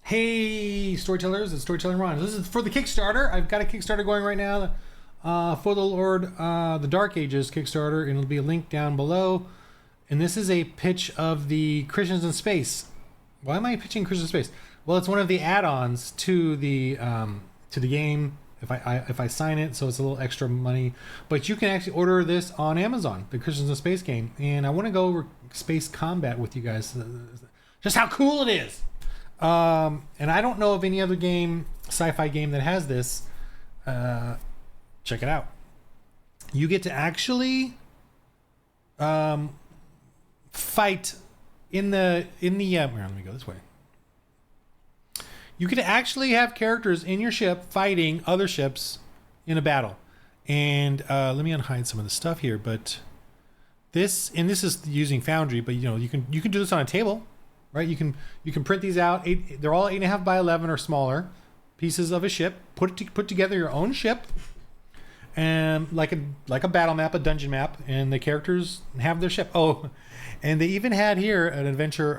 Hey, storytellers, it's Storytelling Ron. This is for the Kickstarter. I've got a Kickstarter going right now for the Lord, the Dark Ages Kickstarter, and it'll be a link down below. And this is a pitch of the Christians in Space. Why am I pitching Christians in Space? Well, it's one of the add-ons to the game. If I sign it, so it's a little extra money. But you can actually order this on Amazon, the Christians in Space game. And I want to go over space combat with you guys, just how cool it is. And I don't know of any other game, sci-fi game, that has this. Check it out. You get to actually fight in the here, let me go this way. You get to actually have characters in your ship fighting other ships in a battle. And let me unhide some of the stuff here, but this is using Foundry, but you can do this on a table. Right, you can print these out. They're all 8.5 by 11 or smaller pieces of a ship. Put together your own ship, and like a battle map, a dungeon map, and the characters have their ship. Oh, and they even had here an adventure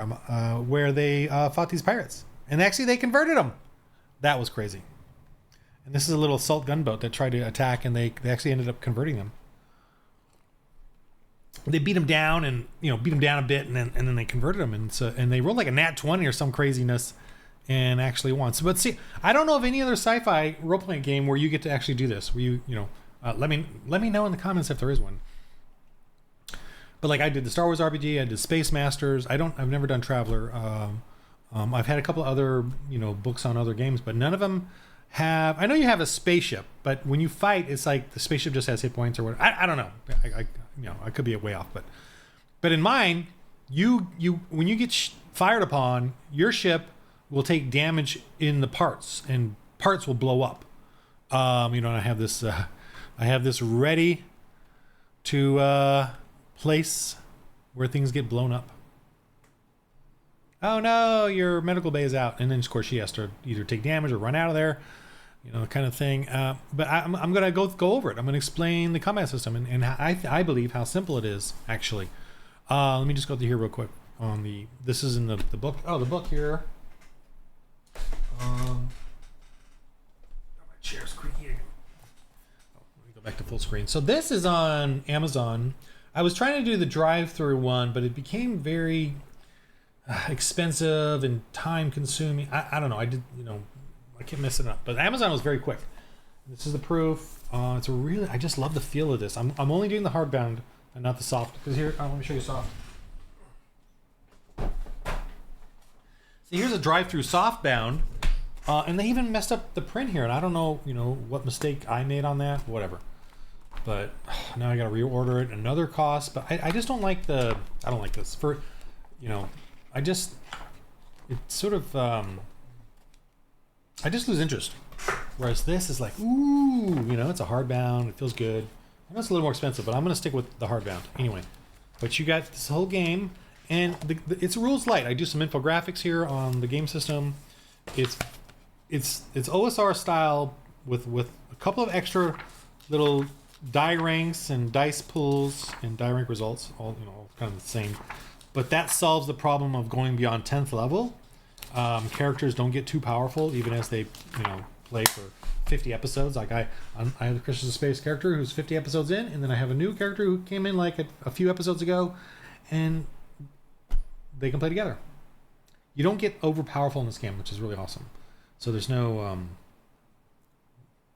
where they fought these pirates, and actually they converted them. That was crazy. And this is a little assault gunboat that tried to attack, and they actually ended up converting them. They beat him down and beat him down a bit, and then they converted him, and they rolled like a nat 20 or some craziness and actually won. So, but see, I don't know of any other sci-fi role-playing game where you get to actually do this, where let me know in the comments if there is one. But like I did the Star Wars RPG, I did Space Masters. I've never done Traveler. I've had a couple of other books on other games, but none of them have. I know you have a spaceship, but when you fight, it's like the spaceship just has hit points or whatever. I don't know. I could be way off, but in mine, you when you get fired upon, your ship will take damage in the parts, and parts will blow up. And I have this ready to place where things get blown up. Oh no, your medical bay is out, and then of course she has to either take damage or run out of there. Kind of thing. But I'm going to go over it. I'm going to explain the combat system and I believe how simple it is, actually. Let me just go through here real quick. This is in the book. Oh, the book here. My chair's creaky. Let me go back to full screen. So this is on Amazon. I was trying to do the drive-through one, but it became very expensive and time-consuming. I don't know. I kept messing it up, but Amazon was very quick. This is the proof. I just love the feel of this. I'm only doing the hardbound and not the soft, because here, let me show you soft. See, here's a drive-through softbound, and they even messed up the print here, and I don't know, what mistake I made on that, whatever. But now I got to reorder it, another cost. But I just don't like I don't like this it's sort of. I just lose interest. Whereas this is like, ooh, it's a hardbound. It feels good. I know it's a little more expensive, but I'm going to stick with the hardbound anyway. But you got this whole game, and it's rules light. I do some infographics here on the game system. It's OSR style with a couple of extra little die ranks and dice pools and die rank results, all kind of the same. But that solves the problem of going beyond 10th level. Characters don't get too powerful even as they play for 50 episodes. Like I have the Christians of Space character who's 50 episodes in, and then I have a new character who came in like a few episodes ago, and they can play together. You don't get over powerful in this game, which is really awesome. So there's no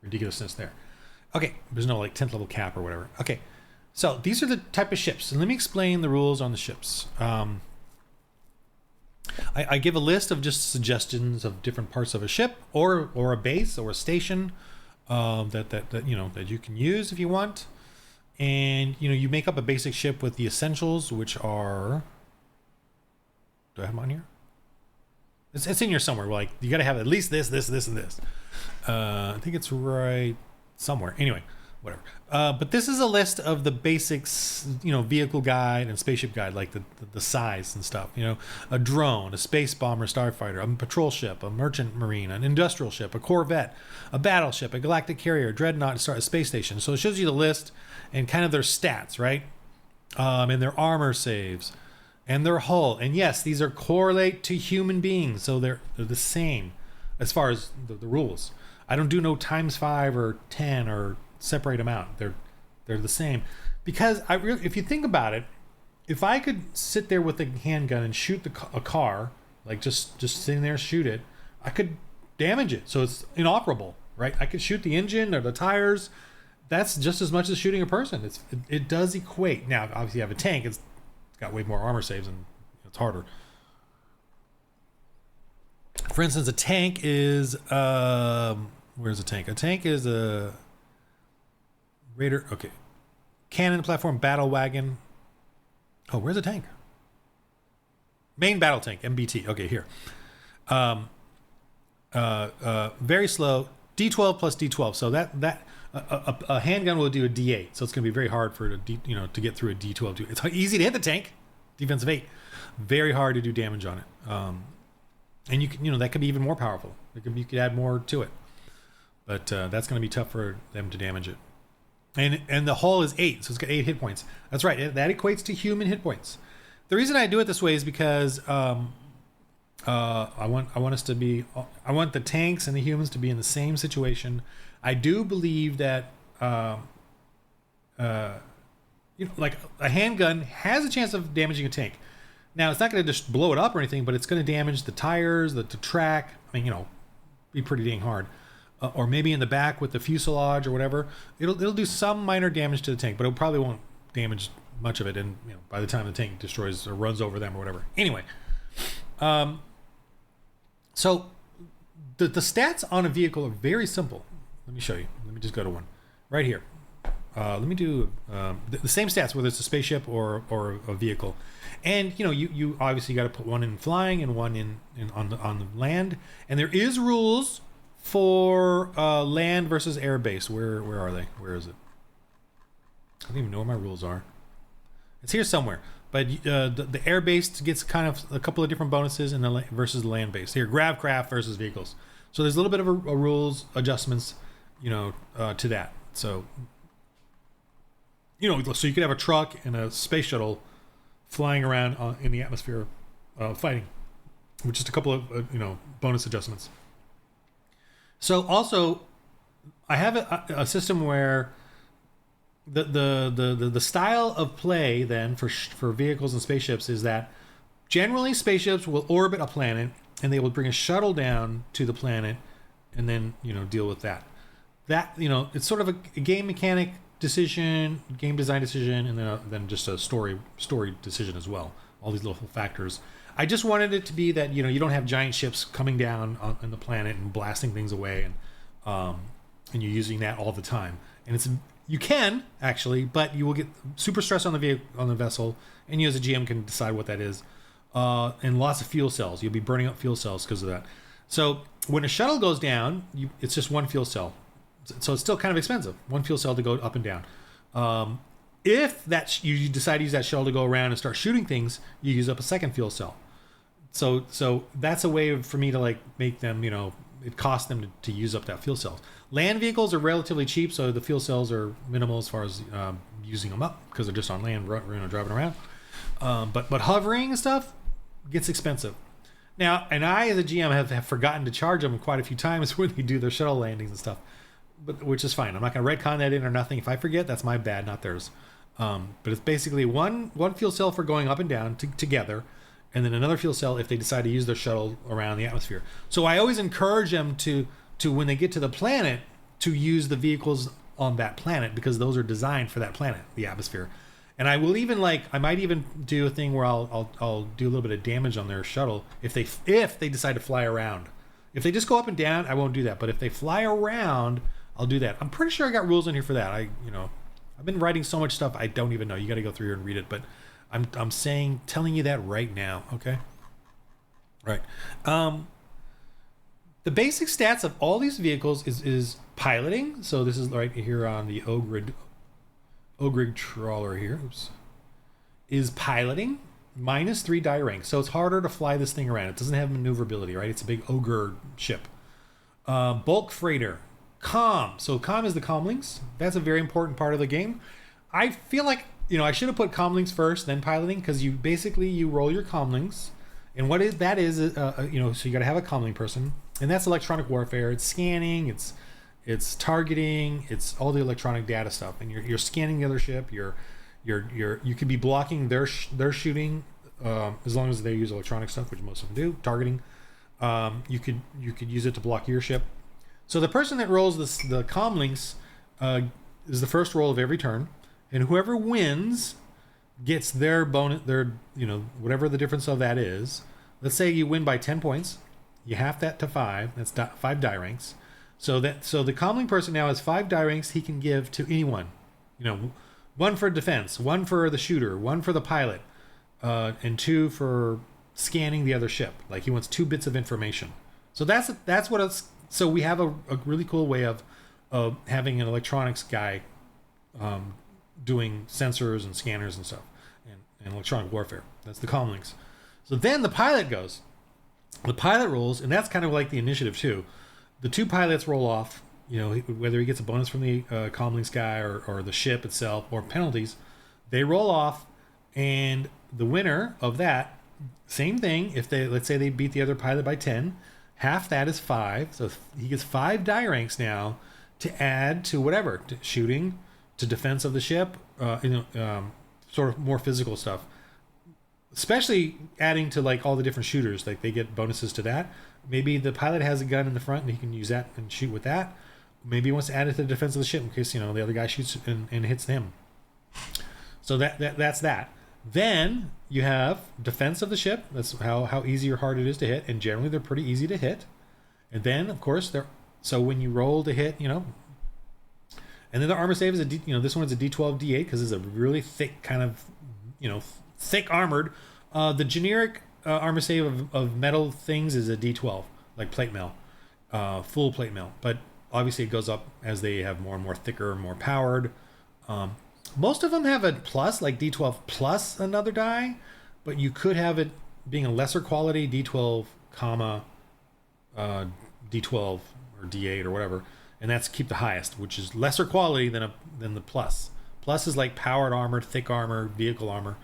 ridiculousness there. Okay, there's no like 10th level cap or whatever. Okay, so these are the type of ships, and let me explain the rules on the ships. I give a list of just suggestions of different parts of a ship or a base or a station that you can use if you want, and you make up a basic ship with the essentials, which are. Do I have them on here? It's in here somewhere. Like you got to have at least this, and this. I think it's right somewhere. Anyway, whatever. But this is a list of the basics, vehicle guide and spaceship guide, like the size and stuff. A drone, a space bomber, starfighter, a patrol ship, a merchant marine, an industrial ship, a corvette, a battleship, a galactic carrier, dreadnought, a space station. So it shows you the list and kind of their stats, right? And their armor saves. and their hull. And yes, these are correlate to human beings, so they're the same as far as the rules. I don't do no ×5 or 10 or separate them out. They're the same, because if you think about it, if I could sit there with a handgun and shoot a car, like just sitting there, shoot it, I could damage it, so it's inoperable, right? I could shoot the engine or the tires. That's just as much as shooting a person. It does equate. Now, obviously, you have a tank. It's got way more armor saves and it's harder. For instance, a tank is where's a tank? A tank is a raider. Okay, cannon platform, battle wagon. Oh, where's a tank? Main battle tank, MBT. Okay, here. Very slow. D12 plus D12. So a handgun will do a D8. So it's going to be very hard for it to get through a D12. It's easy to hit the tank. Defensive 8. Very hard to do damage on it. And you can, that could be even more powerful. You could add more to it. But that's going to be tough for them to damage it. And the hull is 8, so it's got 8 hit points. That's right. That equates to human hit points. The reason I do it this way is because I want the tanks and the humans to be in the same situation. I do believe that like a handgun has a chance of damaging a tank. Now, it's not going to just blow it up or anything, but it's going to damage the tires, the track. I mean, be pretty dang hard. Or maybe in the back with the fuselage or whatever. It'll do some minor damage to the tank, but it probably won't damage much of it. And by the time the tank destroys or runs over them or whatever. Anyway, so the stats on a vehicle are very simple. Let me show you. Let me just go to one right here. Let me do the same stats, whether it's a spaceship or a vehicle. And you obviously got to put one in flying and one in on the land. And there is rules for land versus air base. Where are they? Where is it? I don't even know where my rules are. It's here somewhere. But the air base gets kind of a couple of different bonuses versus the land base. Here, grav craft versus vehicles. So there's a little bit of a rules adjustments, to that. So, so you could have a truck and a space shuttle flying around in the atmosphere, fighting, with just a couple of bonus adjustments. So also, I have a system where the style of play then for vehicles and spaceships is that generally spaceships will orbit a planet and they will bring a shuttle down to the planet and then deal with that. It's sort of a game mechanic decision, game design decision, and then just a story decision as well. All these little factors. I just wanted it to be that you don't have giant ships coming down on the planet and blasting things away, and you're using that all the time. And you can actually, but you will get super stress on the vessel, and you as a GM can decide what that is. And lots of fuel cells. You'll be burning up fuel cells because of that. So when a shuttle goes down, it's just one fuel cell. So it's still kind of expensive. One fuel cell to go up and down. If you decide to use that shuttle to go around and start shooting things, you use up a second fuel cell. So that's a way for me to make them, it costs them to use up that fuel cell. Land vehicles are relatively cheap, so the fuel cells are minimal as far as using them up because they're just on land, driving around. But hovering and stuff gets expensive. Now, and I as a GM have forgotten to charge them quite a few times when they do their shuttle landings and stuff, which is fine. I'm not going to retcon that in or nothing. If I forget, that's my bad, not theirs. But it's basically one fuel cell for going up and down together, and then another fuel cell if they decide to use their shuttle around the atmosphere. So I always encourage them to when they get to the planet to use the vehicles on that planet because those are designed for that planet, the atmosphere. And I will even I might even do a thing where I'll do a little bit of damage on their shuttle if they decide to fly around. If they just go up and down, I won't do that. But if they fly around, I'll do that. I'm pretty sure I got rules in here for that. I've been writing so much stuff I don't even know. You got to go through here and read it. But I'm telling you that right now. Okay. Right. The basic stats of all these vehicles is piloting. So this is right here on the Ogrig trawler here. Oops. Is piloting -3 die rank. So it's harder to fly this thing around. It doesn't have maneuverability, right? It's a big ogre ship. Bulk freighter. Comm. So comm is the comlinks. That's a very important part of the game. I feel like I should have put comlinks first, then piloting, because you roll your comlinks, and that is, so you got to have a comlink person, and that's electronic warfare. It's scanning, it's targeting, it's all the electronic data stuff, and you're scanning the other ship. You could be blocking their shooting, as long as they use electronic stuff, which most of them do. Targeting, you could use it to block your ship. So the person that rolls the comlinks is the first roll of every turn, and whoever wins gets their bonus, whatever the difference of that is. Let's say you win by 10 points, you half that to 5. That's 5 die ranks. So the comlink person now has 5 die ranks he can give to anyone. 1 for defense, 1 for the shooter, 1 for the pilot, and 2 for scanning the other ship. Like he wants 2 bits of information. So that's what it's. So we have a really cool way of having an electronics guy doing sensors and scanners and stuff, and electronic warfare. That's the comlinks. So then the pilot goes. The pilot rolls, and that's kind of like the initiative too. The 2 pilots roll off. Whether he gets a bonus from the comlinks guy or the ship itself or penalties, they roll off, and the winner of that, same thing. If let's say they beat the other pilot by 10, half that is 5. So he gets 5 die ranks now to add to whatever, to shooting, to defense of the ship, sort of more physical stuff. Especially adding to like all the different shooters, like they get bonuses to that. Maybe the pilot has a gun in the front and he can use that and shoot with that. Maybe he wants to add it to the defense of the ship in case the other guy shoots and hits him. So that's that. Then you have defense of the ship. That's how easy or hard it is to hit, and generally they're pretty easy to hit. And then of course so when you roll to hit, and then the armor save is this one is a D12 D8 because it's a really thick kind of thick armored. The generic armor save of metal things is a D12, like plate mail, full plate mail. But obviously it goes up as they have more and more thicker, more powered. Most of them have a plus, like D12 plus another die, but you could have it being a lesser quality D12, D12 or D8 or whatever, and that's keep the highest, which is lesser quality than the plus. Plus is like powered armor, thick armor, vehicle armor.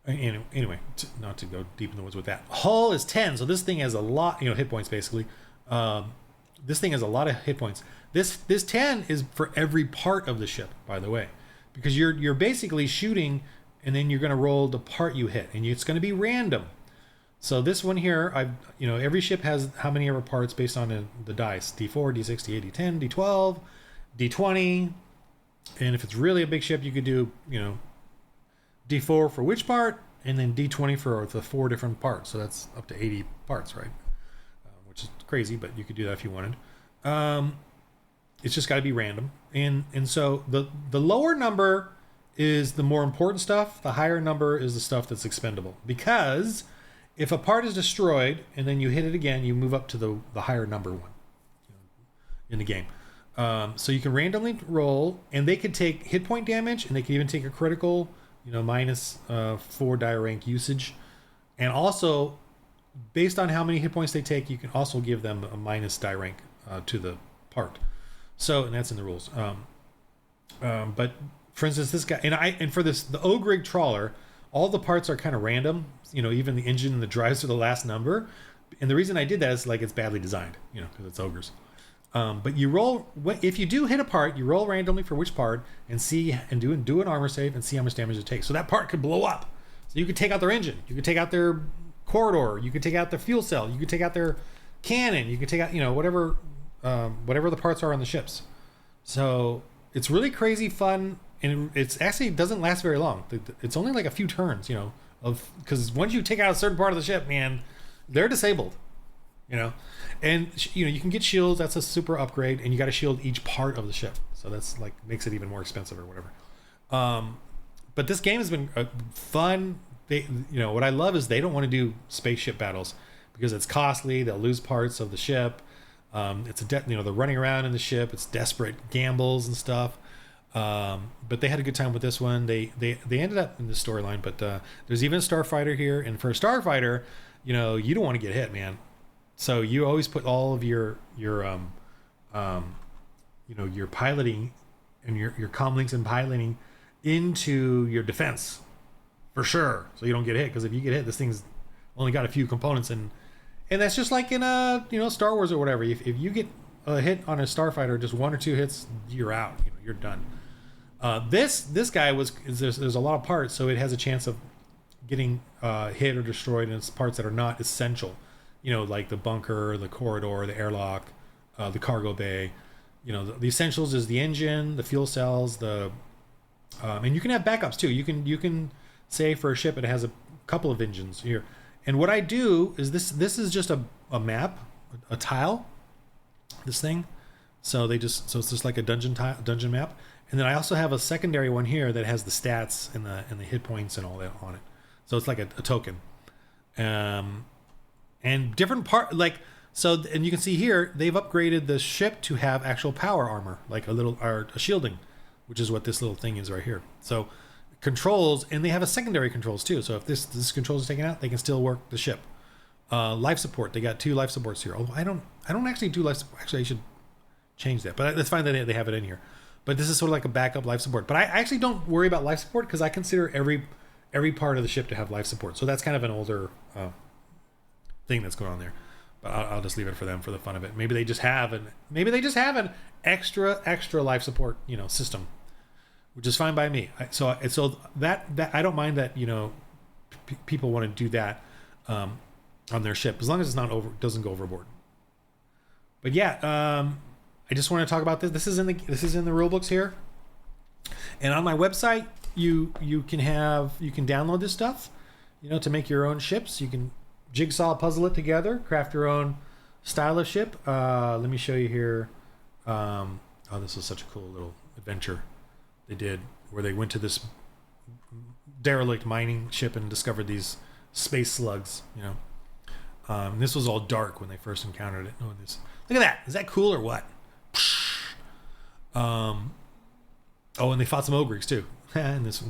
Anyway, not to go deep in the woods with that. Hull is 10, so this thing has a lot, hit points basically. This thing has a lot of hit points. This 10 is for every part of the ship, by the way, because you're basically shooting, and then you're going to roll the part you hit, and it's going to be random. So this one here, every ship has how many ever parts based on the dice: D4, D6, D8, D10, D12, D20, and if it's really a big ship, you could do D4 for which part, and then D20 for the 4 different parts. So that's up to 80 parts, right? Which is crazy, but you could do that if you wanted. It's just got to be random, and so the lower number is the more important stuff. The higher number is the stuff that's expendable, because if a part is destroyed and then you hit it again, you move up to the higher number one in the game. So you can randomly roll, and they could take hit point damage, and they can even take a critical, minus 4 die rank usage, and also based on how many hit points they take, you can also give them a minus die rank to the part. So, and that's in the rules. But for instance, this guy, and for this, the Ogrig trawler, all the parts are kind of random. Even the engine and the drives are the last number. And the reason I did that is like it's badly designed, because it's ogres. But you roll, if you do hit a part, you roll randomly for which part, and do an armor save and see how much damage it takes. So that part could blow up. So you could take out their engine, you could take out their corridor, you could take out their fuel cell, you could take out their cannon, you could take out whatever the parts are on the ships. So it's really crazy fun, and it's actually doesn't last very long. It's only like a few turns, because once you take out a certain part of the ship, man, they're disabled. And you can get shields. That's a super upgrade, and you got to shield each part of the ship, so that's like makes it even more expensive or whatever. But this game has been fun. What I love is they don't want to do spaceship battles because it's costly. They'll lose parts of the ship. It's they're running around in the ship. It's desperate gambles and stuff. But they had a good time with this one. They ended up in the storyline, but there's even a starfighter here, and for a starfighter, you don't want to get hit, man. So you always put all of your piloting and your comlinks and piloting into your defense for sure, so you don't get hit. Because if you get hit, this thing's only got a few components, and that's just like in Star Wars or whatever. If you get a hit on a starfighter, just 1 or 2 hits, you're out. You're done. This guy there's a lot of parts, so it has a chance of getting hit or destroyed, and it's parts that are not essential. Like the bunker, the corridor, the airlock, the cargo bay. The essentials is the engine, the fuel cells, and you can have backups too. You can say for a ship it has a couple of engines here. And what I do is this is just a map, a tile, this thing. So it's just like a dungeon map. And then I also have a secondary one here that has the stats and the hit points and all that on it. So it's like a token. And different and you can see here they've upgraded the ship to have actual power armor, like a shielding, which is what this little thing is right here. So controls, and they have a secondary controls too. So if this controls is taken out, they can still work the ship. Life support, they got 2 life supports here. Although I don't actually do life support. Actually, I should change that, but that's fine that they have it in here. But this is sort of like a backup life support. But I actually don't worry about life support because I consider every part of the ship to have life support. So that's kind of an older thing that's going on there. But I'll just leave it for them for the fun of it. Maybe they just have an extra life support system, which is fine by me. So that I don't mind that people want to do that on their ship as long as it's doesn't go overboard. But yeah, I just want to talk about this. This is in the rule books here, and on my website you can download this stuff, to make your own ships. You can jigsaw puzzle it together, craft your own style of ship. Let me show you here. This is such a cool little adventure they did where they went to this derelict mining ship and discovered these space slugs. This was all dark when they first encountered it. Look at that. Is that cool or what? And they fought some ogres too. And this one,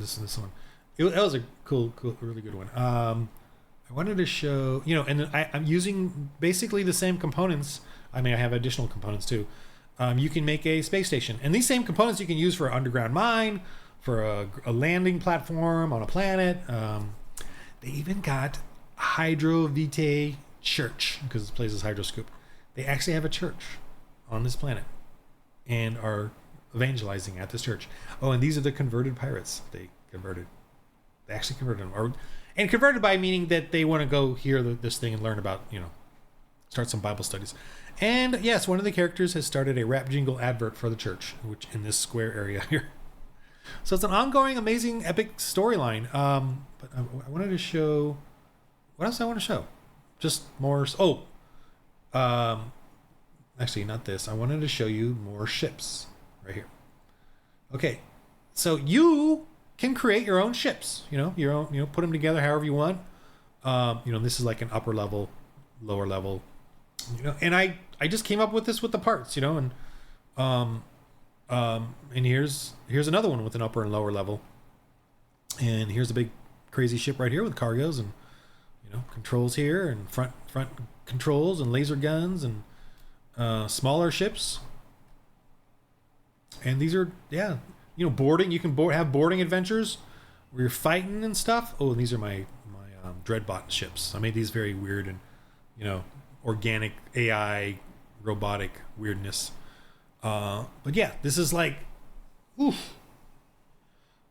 that was a cool, really good one. I wanted to show, and I'm using basically the same components. I have additional components too. You can make a space station, and these same components you can use for an underground mine, for a landing platform on a planet. They even got Hydro Vitae Church, because this place is Hydroscoop. They actually have a church on this planet and are evangelizing at this church. Oh, and these are the converted pirates. They actually converted them. And converted by meaning that they want to go hear this thing and learn about, start some Bible studies. And yes, one of the characters has started a rap jingle advert for the church, which in this square area here. So it's an ongoing, amazing, epic storyline. But I wanted to show, what else I want to show? Just more. Actually, not this. I wanted to show you more ships right here. Okay, so you can create your own ships. Your own. Put them together however you want. This is like an upper level, lower level. And I just came up with this with the parts. And here's another one with an upper and lower level. And here's a big crazy ship right here with cargoes and controls here, and front controls and laser guns, and smaller ships. And these are boarding. You can have boarding adventures where you're fighting and stuff. Oh, and these are my Dreadbot ships. I made these very weird and organic AI robotic weirdness. But yeah, this is like, oof.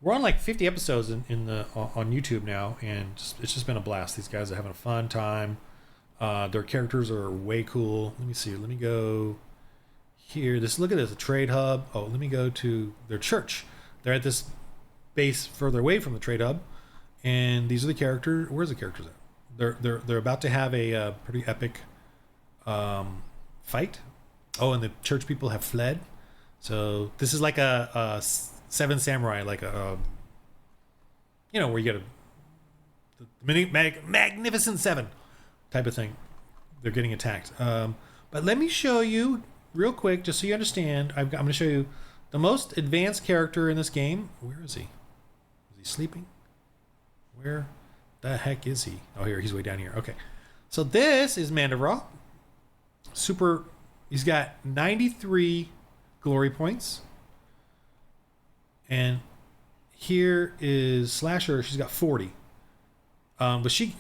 We're on like 50 episodes on YouTube now, and it's just been a blast. These guys are having a fun time. Their characters are way cool. Let me see. Let me go here. Look at this, a trade hub. Oh, let me go to their church. They're at this base further away from the trade hub, and these are the characters. Where's the characters at? They're about to have a pretty epic fight. Oh, and the church people have fled. So this is like a Seven Samurai, like a where you get the Magnificent Seven type of thing. They're getting attacked. But let me show you real quick, just so you understand. I'm going to show you the most advanced character in this game. Where is he? Is he sleeping? Where the heck is he? Oh, here. He's way down here. Okay. So this is Mandevra. He's got 93 glory points. And here is Slasher. She's got 40. But she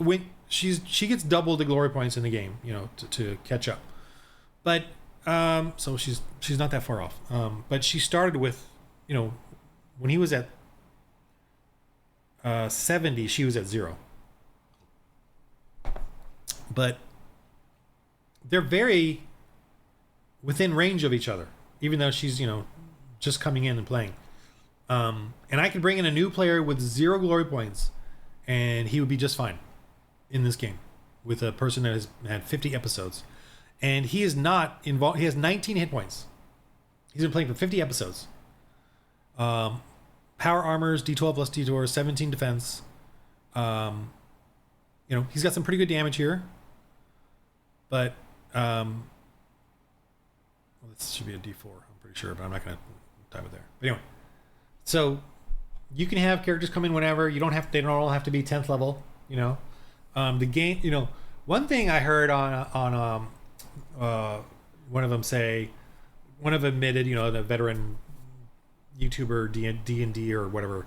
gets double the glory points in the game, you know, to catch up. But so she's not that far off. But she started with, you know, when he was at 70, she was at 0. But they're very within range of each other, even though she's, you know, just coming in and playing. And I could bring in a new player with 0 glory points, and he would be just fine in this game with a person that has had 50 episodes. And he is not involved. He has 19 hit points. He's been playing for 50 episodes. Power armors, D12 plus D4, 17 defense. You know, he's got some pretty good damage here. But well, this should be a D4, I'm pretty sure, but I'm not going to type it there. But anyway, so you can have characters come in whenever. You don't have. They don't all have to be 10th level. You know, the game. You know, one thing I heard on one of them say, one of them admitted, you know, the veteran YouTuber D&D or whatever,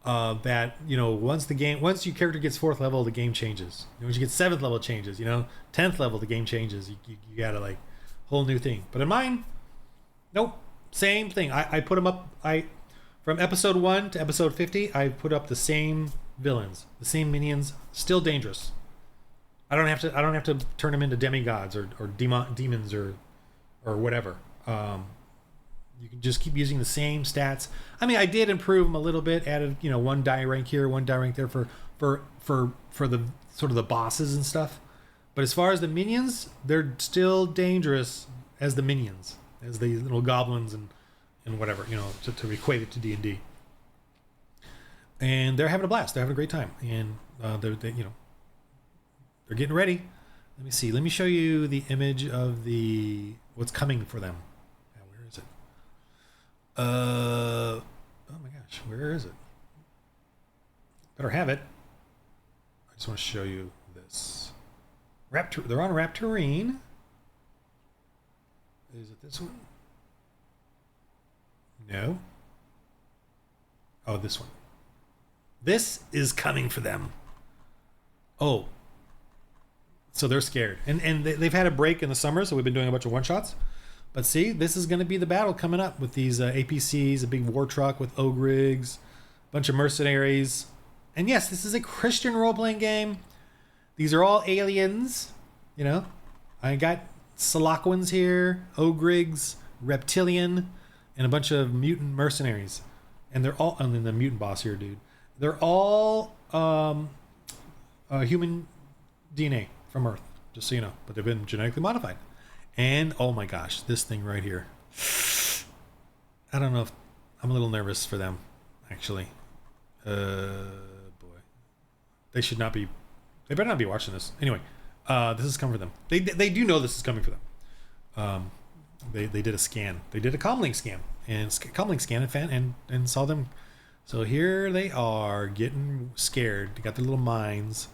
that, you know, once your character gets 4th level, the game changes. You know, once you get 7th level, it changes. You know, 10th level, the game changes. You gotta like whole new thing. But in mine, nope, same thing. I put them up. From episode 1 to episode 50, I put up the same villains, the same minions, still dangerous. I don't have to turn them into demigods or demons or whatever. You can just keep using the same stats. I mean, I did improve them a little bit, added, you know, 1 die rank here, 1 die rank there for the sort of the bosses and stuff. But as far as the minions, they're still dangerous as the minions, as the little goblins and whatever, you know, to equate it to D&D. And they're having a blast. They're having a great time, and they you know, they're getting ready. Let me see. Let me show you the image of what's coming for them. Where is it? Oh my gosh, where is it? Better have it. I just want to show you this. They're on Raptorine. Is it this one? No. Oh, this one. This is coming for them. Oh. So they're scared. And they've had a break in the summer, so we've been doing a bunch of one-shots. But see, this is going to be the battle coming up with these APCs, a big war truck with ogrigs, a bunch of mercenaries. And yes, this is a Christian role-playing game. These are all aliens, you know. I got Selaquans here, ogrigs, reptilian, and a bunch of mutant mercenaries. And they're all, and then the mutant boss here, dude. They're all human DNA from Earth, just so you know. But they've been genetically modified. And, oh my gosh, this thing right here. I don't know if... I'm a little nervous for them, actually. Boy. They should not be... They better not be watching this. Anyway, this is coming for them. They do know this is coming for them. They did a scan. They did a comlink scan. And comlink scan and saw them. So here they are getting scared. They got their little minds.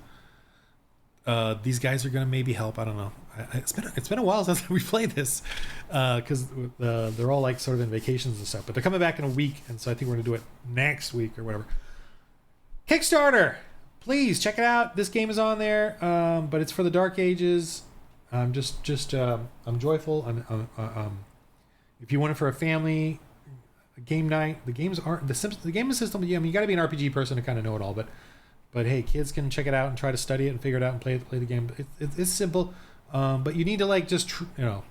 These guys are going to maybe help. I don't know. It's been a while since we played this, because they're all like sort of in vacations and stuff. But they're coming back in a week, and so I think we're going to do it next week or whatever. Kickstarter, please check it out. This game is on there, but it's for the Dark Ages. I'm I'm joyful. If you want it for a family, a game night, the game system. Yeah, I mean, you got to be an RPG person to kind of know it all, but hey, kids can check it out and try to study it and figure it out and play the game. It's simple, but you need to like just you know,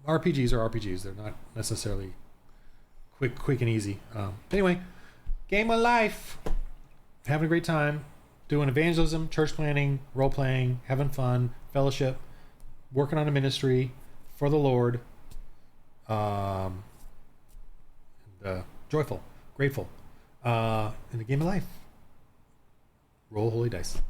RPGs are RPGs. They're not necessarily quick and easy. Anyway, game of life, having a great time, doing evangelism, church planning, role playing, having fun, fellowship, working on a ministry for the Lord, and joyful, grateful, in the game of life. Roll holy dice.